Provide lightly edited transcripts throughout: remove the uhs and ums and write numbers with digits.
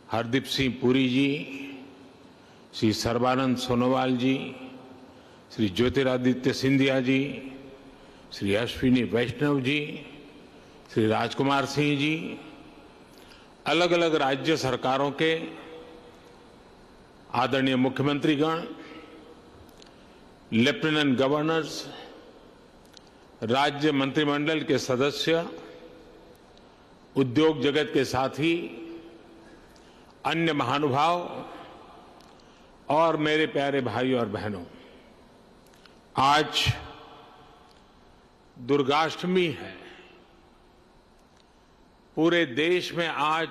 हरदीप सिंह पुरी जी, श्री सर्बानंद सोनोवाल जी, श्री ज्योतिरादित्य सिंधिया जी, श्री अश्विनी वैष्णव जी, श्री राजकुमार सिंह जी, अलग अलग राज्य सरकारों के आदरणीय मुख्यमंत्रीगण, लेफ्टिनेंट गवर्नर्स, राज्य मंत्रिमंडल के सदस्य, उद्योग जगत के साथी, अन्य महानुभाव और मेरे प्यारे भाई और बहनों, आज दुर्गाष्टमी है। पूरे देश में आज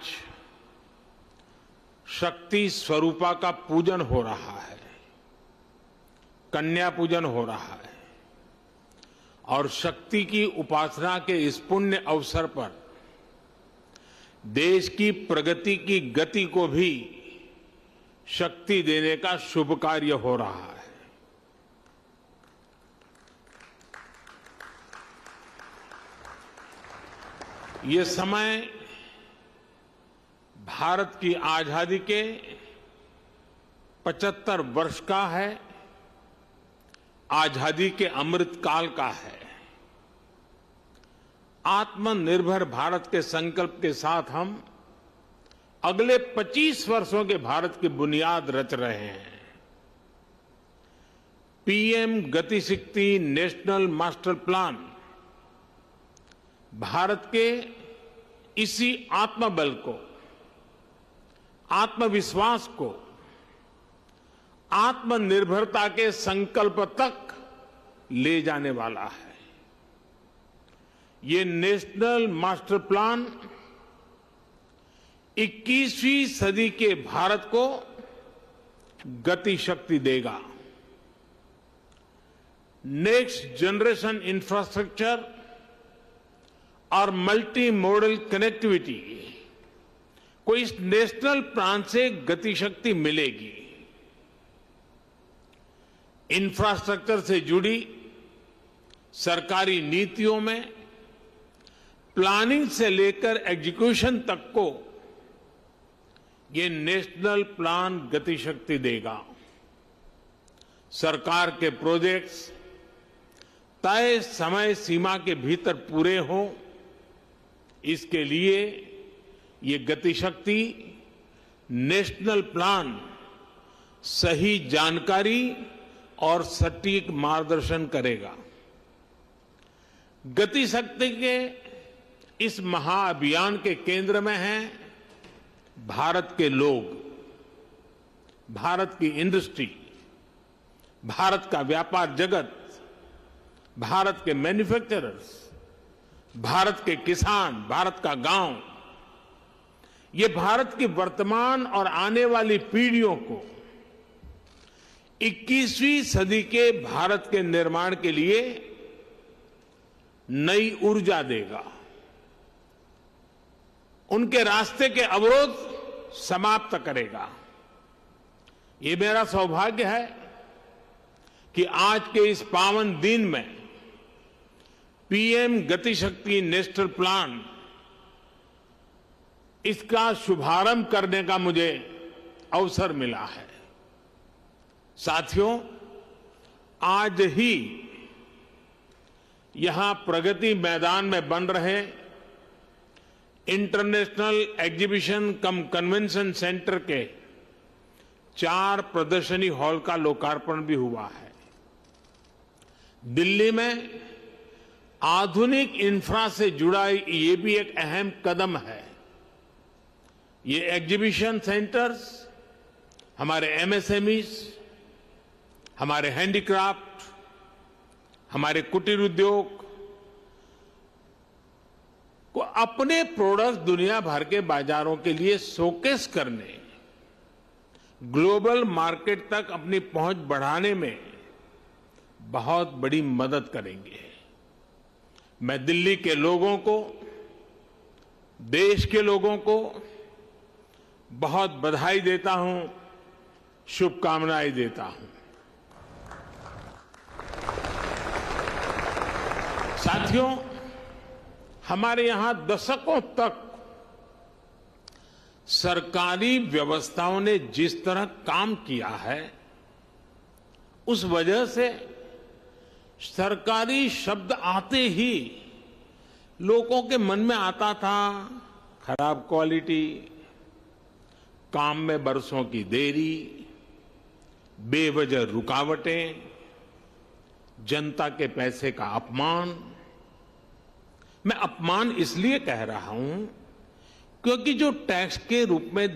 शक्ति स्वरूपा का पूजन हो रहा है, कन्या पूजन हो रहा है और शक्ति की उपासना के इस पुण्य अवसर पर देश की प्रगति की गति को भी शक्ति देने का शुभ कार्य हो रहा है। ये समय भारत की आजादी के 75 वर्ष का है, आजादी के अमृत काल का है। आत्मनिर्भर भारत के संकल्प के साथ हम अगले 25 वर्षों के भारत की बुनियाद रच रहे हैं। पीएम गति शक्ति नेशनल मास्टर प्लान भारत के इसी आत्मबल को, आत्मविश्वास को, आत्मनिर्भरता के संकल्प तक ले जाने वाला है। ये नेशनल मास्टर प्लान 21वीं सदी के भारत को गति शक्ति देगा। नेक्स्ट जनरेशन इंफ्रास्ट्रक्चर और मल्टी मॉडल कनेक्टिविटी को इस नेशनल प्लान से गति शक्ति मिलेगी। इंफ्रास्ट्रक्चर से जुड़ी सरकारी नीतियों में प्लानिंग से लेकर एग्जीक्यूशन तक को ये नेशनल प्लान गति शक्ति देगा। सरकार के प्रोजेक्ट्स तय समय सीमा के भीतर पूरे हों, इसके लिए ये गति शक्ति नेशनल प्लान सही जानकारी और सटीक मार्गदर्शन करेगा। गति शक्ति के इस महाअभियान के केंद्र में हैं भारत के लोग, भारत की इंडस्ट्री, भारत का व्यापार जगत, भारत के मैन्युफैक्चरर्स, भारत के किसान, भारत का गांव। ये भारत की वर्तमान और आने वाली पीढ़ियों को 21वीं सदी के भारत के निर्माण के लिए नई ऊर्जा देगा। उनके रास्ते के अवरोध समाप्त करेगा। ये मेरा सौभाग्य है कि आज के इस पावन दिन में पीएम गति शक्ति नेशनल प्लान, इसका शुभारंभ करने का मुझे अवसर मिला है। साथियों, आज ही यहां प्रगति मैदान में बन रहे इंटरनेशनल एग्जीबिशन कम कन्वेंशन सेंटर के 4 प्रदर्शनी हॉल का लोकार्पण भी हुआ है। दिल्ली में आधुनिक इंफ्रा से जुड़ा ये भी एक अहम कदम है। ये एग्जीबिशन सेंटर्स हमारे एमएसएमईज, हमारे हैंडीक्राफ्ट, हमारे कुटीर उद्योग को अपने प्रोडक्ट्स दुनिया भर के बाजारों के लिए शोकेस करने, ग्लोबल मार्केट तक अपनी पहुंच बढ़ाने में बहुत बड़ी मदद करेंगे। मैं दिल्ली के लोगों को, देश के लोगों को बहुत बधाई देता हूं, शुभकामनाएं देता हूं। साथियों, हमारे यहां दशकों तक सरकारी व्यवस्थाओं ने जिस तरह काम किया है, उस वजह से सरकारी शब्द आते ही लोगों के मन में आता था खराब क्वालिटी, काम में बरसों की देरी, बेवजह रुकावटें, जनता के पैसे का अपमान। मैं अपमान इसलिए कह रहा हूं क्योंकि जो टैक्स के रूप में